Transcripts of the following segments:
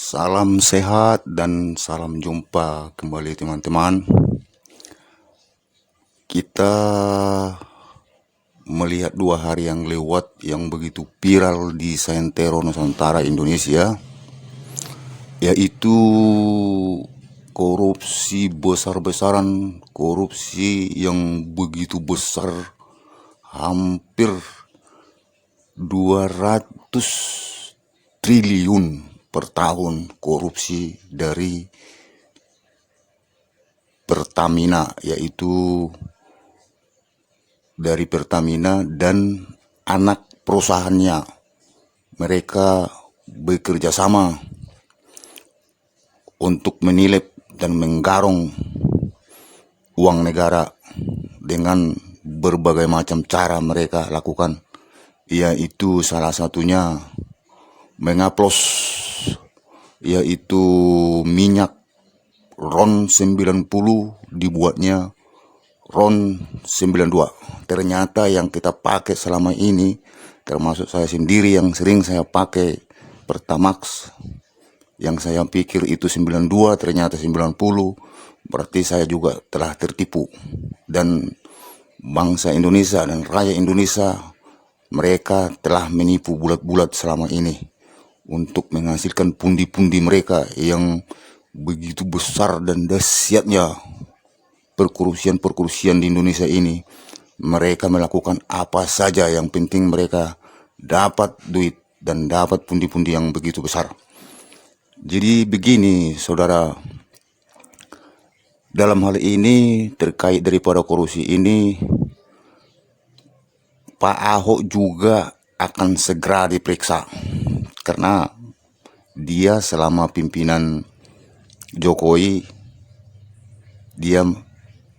Salam sehat dan salam jumpa kembali teman-teman. Kita melihat 2 hari yang lewat yang begitu viral di Santero Nusantara Indonesia, yaitu korupsi besar-besaran, korupsi yang begitu besar, hampir 200 triliun per tahun korupsi dari Pertamina, yaitu dari Pertamina dan anak perusahaannya. Mereka bekerja sama untuk menilep dan menggarong uang negara dengan berbagai macam cara mereka lakukan, yaitu salah satunya mengaplos, yaitu minyak RON 90 dibuatnya RON 92. Ternyata yang kita pakai selama ini, termasuk saya sendiri yang sering saya pakai Pertamax, yang saya pikir itu 92 ternyata 90, berarti saya juga telah tertipu. Dan bangsa Indonesia dan rakyat Indonesia, mereka telah menipu bulat-bulat selama ini untuk menghasilkan pundi-pundi mereka yang begitu besar dan dahsyatnya. Perkurusian di Indonesia ini, mereka melakukan apa saja, yang penting mereka dapat duit dan dapat pundi-pundi yang begitu besar. Jadi begini saudara, dalam hal ini terkait daripada korupsi ini, Pak Ahok juga akan segera diperiksa, karena dia selama pimpinan Jokowi, dia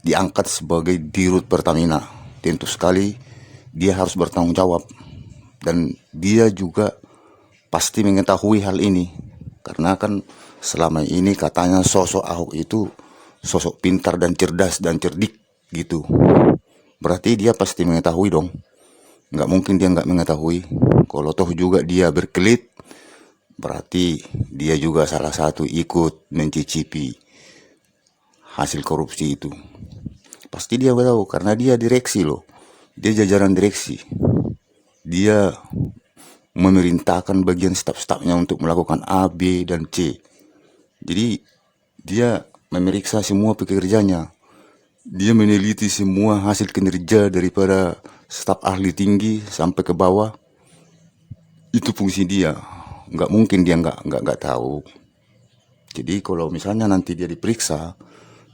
diangkat sebagai dirut Pertamina. Tentu sekali dia harus bertanggung jawab, dan dia juga pasti mengetahui hal ini, karena kan selama ini katanya sosok Ahok itu sosok pintar dan cerdas dan cerdik gitu. Berarti dia pasti mengetahui dong. Nggak mungkin dia nggak mengetahui. Kalau toh juga dia berkelit, berarti dia juga salah satu ikut mencicipi hasil korupsi itu. Pasti dia tahu, karena dia direksi loh. Dia jajaran direksi. Dia memerintahkan bagian staf-stafnya untuk melakukan A, B, dan C. Jadi dia memeriksa semua pekerjanya. Dia meneliti semua hasil kinerja daripada staf ahli tinggi sampai ke bawah. Itu fungsi dia. Nggak mungkin dia nggak tahu. Jadi kalau misalnya nanti dia diperiksa,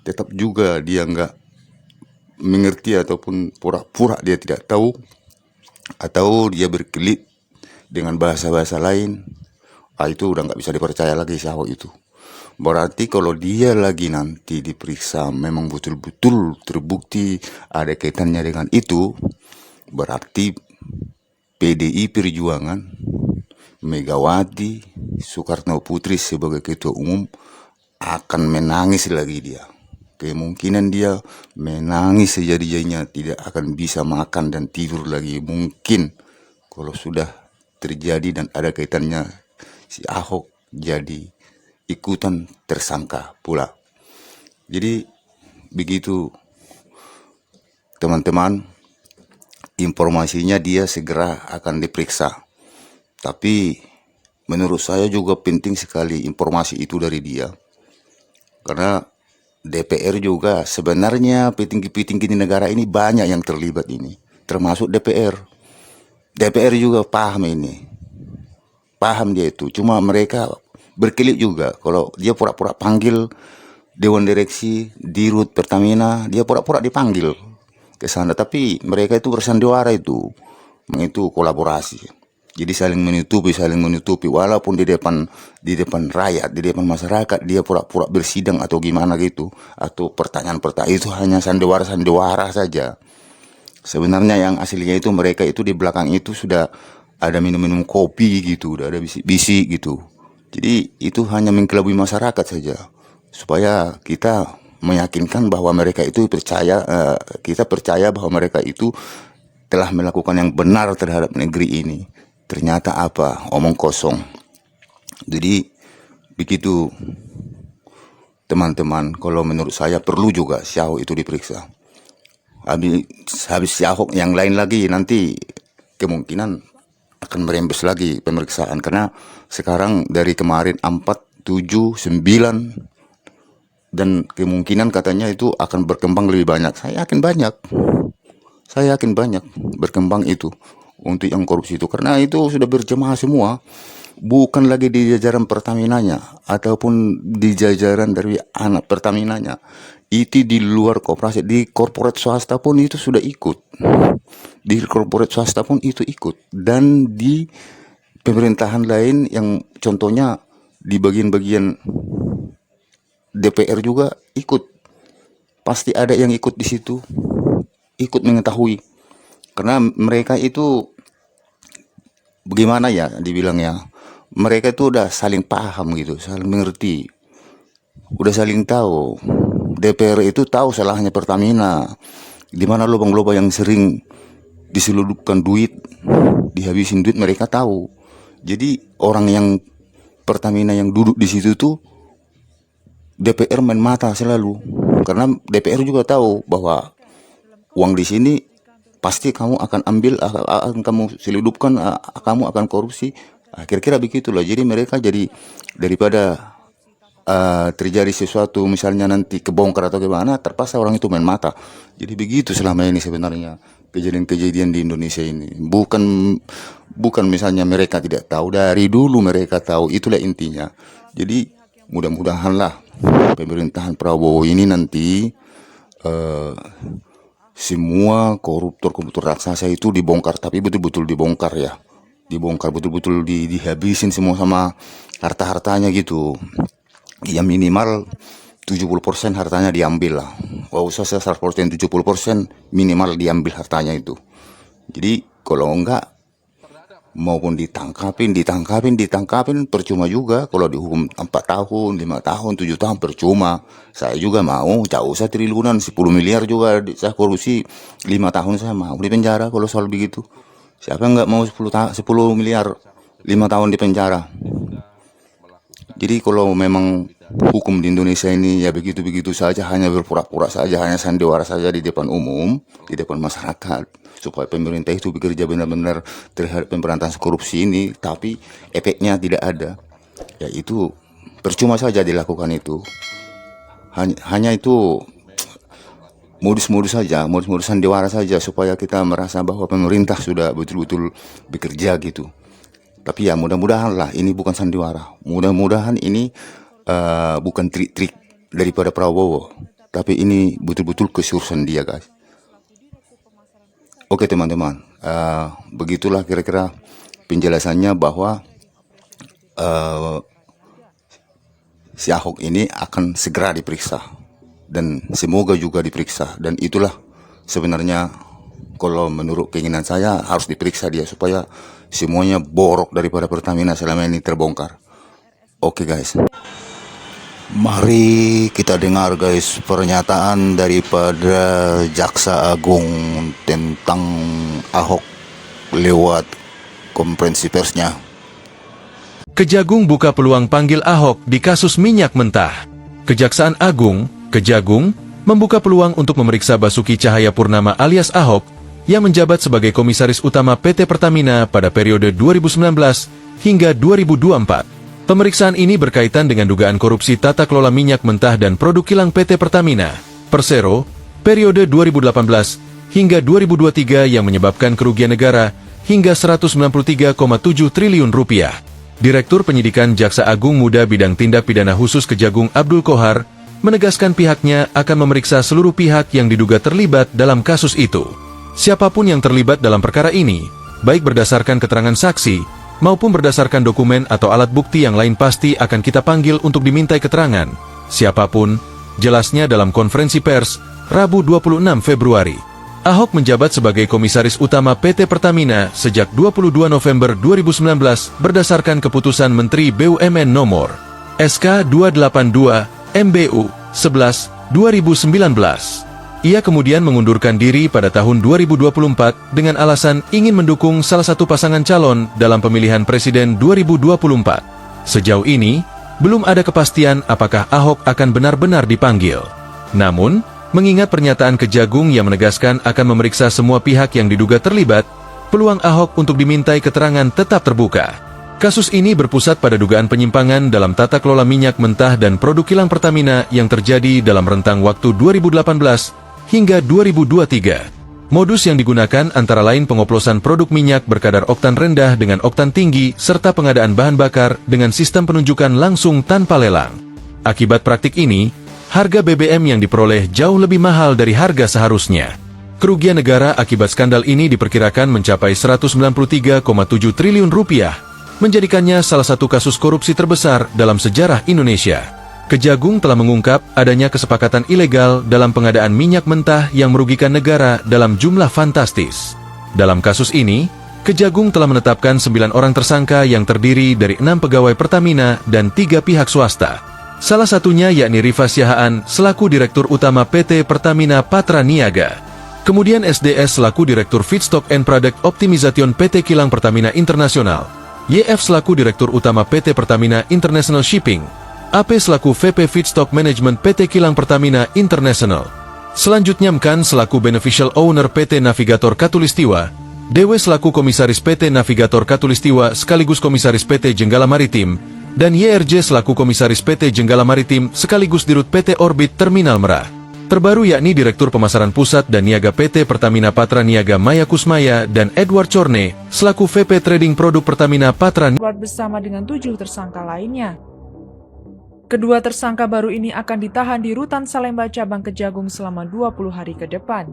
tetap juga dia nggak mengerti ataupun pura-pura dia tidak tahu, atau dia berkelit dengan bahasa-bahasa lain, itu udah nggak bisa dipercaya lagi si Ahok itu. Berarti kalau dia lagi nanti diperiksa memang betul-betul terbukti ada kaitannya dengan itu, berarti PDI Perjuangan, Megawati Soekarno Putri sebagai ketua umum akan menangis lagi dia. Kemungkinan dia menangis sejadi-jadinya, tidak akan bisa makan dan tidur lagi mungkin kalau sudah terjadi dan ada kaitannya si Ahok jadi ikutan tersangka pula. Jadi begitu teman-teman, informasinya dia segera akan diperiksa. Tapi menurut saya juga penting sekali informasi itu dari dia, karena DPR juga sebenarnya petinggi-petinggi di negara ini banyak yang terlibat ini, termasuk DPR. DPR juga paham ini, paham dia itu. Cuma mereka berkelit juga. Kalau dia pura-pura panggil Dewan Direksi Dirut Pertamina, dia pura-pura dipanggil ke sana. Tapi mereka itu bersandiwara itu kolaborasi. Jadi saling menutupi, walaupun di depan rakyat, di depan masyarakat dia pura-pura bersidang atau gimana gitu, atau pertanyaan-pertanyaan itu hanya sandiwara saja. Sebenarnya yang aslinya itu mereka itu di belakang itu sudah ada minum-minum kopi gitu, udah ada bisik-bisik gitu. Jadi itu hanya mengkelabui masyarakat saja, supaya kita meyakinkan bahwa mereka itu percaya, kita percaya bahwa mereka itu telah melakukan yang benar terhadap negeri ini. Ternyata apa? Omong kosong. Jadi begitu teman-teman, kalau menurut saya perlu juga si Ahok itu diperiksa. Habis si Ahok yang lain lagi nanti kemungkinan akan merembes lagi pemeriksaan, karena sekarang dari kemarin 4, 7, 9, dan kemungkinan katanya itu akan berkembang lebih banyak. Saya yakin banyak berkembang itu untuk yang korupsi itu, karena itu sudah berjemaah semua, bukan lagi di jajaran Pertaminanya ataupun di jajaran dari anak Pertaminanya, itu di luar koperasi, di korporat swasta pun itu sudah ikut, dan di pemerintahan lain yang contohnya di bagian-bagian DPR juga ikut. Pasti ada yang ikut di situ, ikut mengetahui, karena mereka itu bagaimana ya dibilangnya, mereka itu udah saling paham gitu, saling mengerti, udah saling tahu. DPR itu tahu salahnya Pertamina, di mana lubang-lubang yang sering diseludupkan duit, dihabisin duit, mereka tahu. Jadi orang yang Pertamina yang duduk di situ tuh DPR main mata selalu, karena DPR juga tahu bahwa uang di sini pasti kamu akan ambil, akan kamu seludupkan, kamu akan korupsi. Kira-kira begitulah. Jadi mereka jadi daripada terjadi sesuatu misalnya nanti kebongkar atau gimana, terpaksa orang itu main mata. Jadi begitu selama ini sebenarnya kejadian-kejadian di Indonesia ini. Bukan misalnya mereka tidak tahu, dari dulu mereka tahu, itulah intinya. Jadi mudah-mudahanlah pemerintahan Prabowo ini nanti semua koruptor raksasa itu dibongkar, tapi betul-betul dibongkar ya. Dibongkar betul-betul, dihabisin semua sama harta-hartanya gitu. Ya minimal 70% hartanya diambil lah. Wah, usah 100%, 70% minimal diambil hartanya itu. Jadi kalau enggak, maupun ditangkapin percuma juga. Kalau dihukum 4 tahun, 5 tahun, 7 tahun percuma. Saya juga mau, tak usah triliunan, 10 miliar juga saya korupsi 5 tahun saya mau di penjara kalau soal begitu. Siapa enggak mau 10 miliar 5 tahun di penjara? Jadi kalau memang hukum di Indonesia ini ya begitu-begitu saja, hanya berpura-pura saja, hanya sandiwara saja di depan umum, di depan masyarakat, supaya pemerintah itu bekerja benar-benar terhadap pemberantasan korupsi ini, tapi efeknya tidak ada. Ya itu percuma saja dilakukan itu. Hanya itu modus-modus saja, modus-modus sandiwara saja, supaya kita merasa bahwa pemerintah sudah betul-betul bekerja gitu. Tapi ya mudah-mudahan lah ini bukan sandiwara. Mudah-mudahan ini bukan trik-trik daripada Prabowo, tapi ini betul-betul keseriusan dia, guys. Oke teman-teman, begitulah kira-kira penjelasannya bahwa si Ahok ini akan segera diperiksa, dan semoga juga diperiksa. Dan itulah sebenarnya kalau menurut keinginan saya harus diperiksa dia, supaya semuanya borok daripada Pertamina selama ini terbongkar. Oke guys, mari kita dengar guys pernyataan daripada Jaksa Agung tentang Ahok lewat konferensi persnya. Kejagung buka peluang panggil Ahok di kasus minyak mentah. Kejaksaan Agung, Kejagung, membuka peluang untuk memeriksa Basuki Cahayapurnama alias Ahok yang menjabat sebagai Komisaris Utama PT Pertamina pada periode 2019 hingga 2024. Pemeriksaan ini berkaitan dengan dugaan korupsi tata kelola minyak mentah dan produk kilang PT Pertamina, Persero, periode 2018 hingga 2023 yang menyebabkan kerugian negara hingga 193,7 triliun rupiah. Direktur Penyidikan Jaksa Agung Muda Bidang Tindak Pidana Khusus Kejagung Abdul Kohar menegaskan pihaknya akan memeriksa seluruh pihak yang diduga terlibat dalam kasus itu. Siapapun yang terlibat dalam perkara ini, baik berdasarkan keterangan saksi, maupun berdasarkan dokumen atau alat bukti yang lain pasti akan kita panggil untuk dimintai keterangan. Siapapun, jelasnya dalam konferensi pers, Rabu 26 Februari. Ahok menjabat sebagai Komisaris Utama PT Pertamina sejak 22 November 2019 berdasarkan keputusan Menteri BUMN nomor SK 282 MBU 11 2019. Ia kemudian mengundurkan diri pada tahun 2024 dengan alasan ingin mendukung salah satu pasangan calon dalam pemilihan presiden 2024. Sejauh ini, belum ada kepastian apakah Ahok akan benar-benar dipanggil. Namun, mengingat pernyataan Kejagung yang menegaskan akan memeriksa semua pihak yang diduga terlibat, peluang Ahok untuk dimintai keterangan tetap terbuka. Kasus ini berpusat pada dugaan penyimpangan dalam tata kelola minyak mentah dan produk kilang Pertamina yang terjadi dalam rentang waktu 2018 hingga 2023. Modus yang digunakan antara lain pengoplosan produk minyak berkadar oktan rendah dengan oktan tinggi serta pengadaan bahan bakar dengan sistem penunjukan langsung tanpa lelang. Akibat praktik ini, harga BBM yang diperoleh jauh lebih mahal dari harga seharusnya. Kerugian negara akibat skandal ini diperkirakan mencapai 193,7 triliun rupiah, menjadikannya salah satu kasus korupsi terbesar dalam sejarah Indonesia. Kejagung telah mengungkap adanya kesepakatan ilegal dalam pengadaan minyak mentah yang merugikan negara dalam jumlah fantastis. Dalam kasus ini, Kejagung telah menetapkan 9 orang tersangka yang terdiri dari 6 pegawai Pertamina dan 3 pihak swasta. Salah satunya yakni Rifa Siahaan selaku Direktur Utama PT Pertamina Patra Niaga. Kemudian SDS selaku Direktur Feedstock and Product Optimization PT Kilang Pertamina Internasional. YF selaku Direktur Utama PT Pertamina International Shipping, AP selaku VP Feedstock Management PT Kilang Pertamina International. Selanjutnya Mkan selaku Beneficial Owner PT Navigator Katulistiwa, Dewe selaku Komisaris PT Navigator Katulistiwa sekaligus Komisaris PT Jenggala Maritim, dan YRJ selaku Komisaris PT Jenggala Maritim sekaligus Dirut PT Orbit Terminal Merak. Terbaru yakni Direktur Pemasaran Pusat dan Niaga PT Pertamina Patra Niaga Maya Kusmaya dan Edward Corne selaku VP Trading Produk Pertamina Patra Niaga bersama dengan 7 tersangka lainnya. Kedua tersangka baru ini akan ditahan di Rutan Salemba Cabang Kejagung selama 20 hari ke depan.